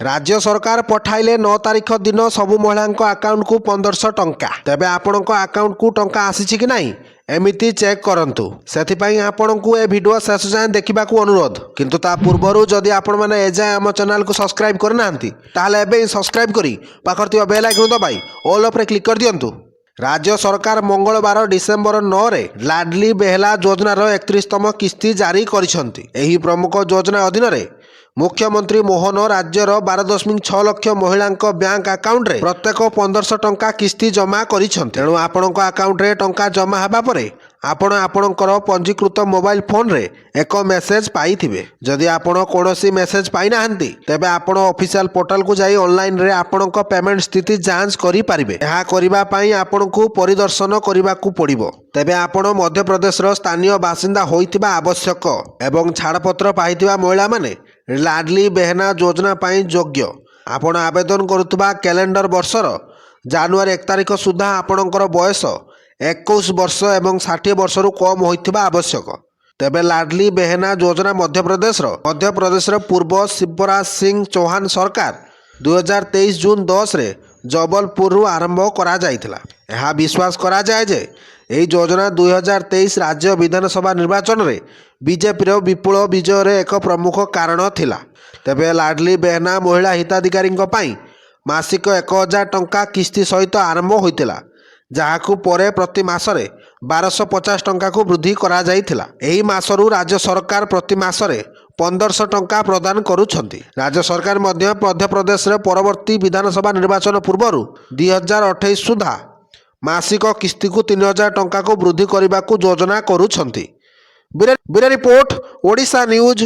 राज्य सरकार पठाइले 9 तारिख दिन सबु महिला अकाउंट को 1500 टंका तेबे आपण अकाउंट को टंका आसी कि नहीं एमिति चेक करंतु सेथिपाई आपण को ए वीडियो शेष जाए देखा अनुरोध किंतु ता पूर्व जदि आपण मैंने एजाए आम चैनल को सब्सक्राइब करना ताहले एबे सब्सक्राइब करी पाखर थिबा बेल आइकन दबाई ऑल ऑफ रे क्लिक कर दियंतु। राज्य सरकार मंगलवार डिसेम्बर 9 रे लाडली बेहला योजनार 31तम किस्ती जारी करिसंती। एही प्रमुख योजना अधीन रे मुख्यमंत्री मोहन राज्यर 12.6 लाख महिला बैंक अकाउंट रे प्रत्येक 1500 टंका किस्ती जमा करिसंती। तेणु आपणक अकाउंट रे टंका जमा हेबा परे आपण आपणकर पंजीकृत मोबाइल फोन रे एक मेसेज पाइथिबे। जदि आपण कोनोसी मेसेज पाइ नाहंती तेबे आपण ऑफिशियल पोर्टल को जाई ऑनलाइन रे आपणक पेमेंट स्थिति जांच करि पारिबे। एहा करिबा पई आपणकु परिदर्शन करिबाकू पड़िबो। तेबे आपण मध्य प्रदेश रो स्थानीय बासिंदा होइतिबा आवश्यक एवं छाड़पत्र पाइतिबा महिला माने लाडली बेहना योजना पाई योग्य। आपण आवेदन करुतबा कैलेंडर वर्षर जनवरी 1 तारिख सुधा आपणकर बयस 21 वर्ष एवं 60 वर्ष रु कम होइतिबा आवश्यक। तेबे लाडली बेहना योजना मध्य प्रदेश पूर्व शिवराज सिंह चौहान सरकार 2023 जून 10 रे जबलपुर रु आरंभ करा जाइथिला। एहा विश्वास करा जाए जे एही योजना 2023 राज्य विधानसभा निर्वाचन रे बीजेपी रो विपुल विजय रे एक प्रमुख कारण थिला। तेबे लाडली बेहना महिला हिताधिकारी पई मासिक 1000 टंका किस्ती सहित आरंभ होइतिला जहाकू परे प्रति मासरे 1250 टंका को वृद्धि करा जाइथिला। एही मासरू राज्य सरकार प्रति मासरे 1500 टंका प्रदान करुछंती। राज्य सरकार मध्य प्रदेश रे परवर्ती विधानसभा निर्वाचन पूर्वरु 2028 सुधा मासिक किस्ती को 3000 टंका को वृद्धि करने को योजना करुछंती। Bureau report Odisha news.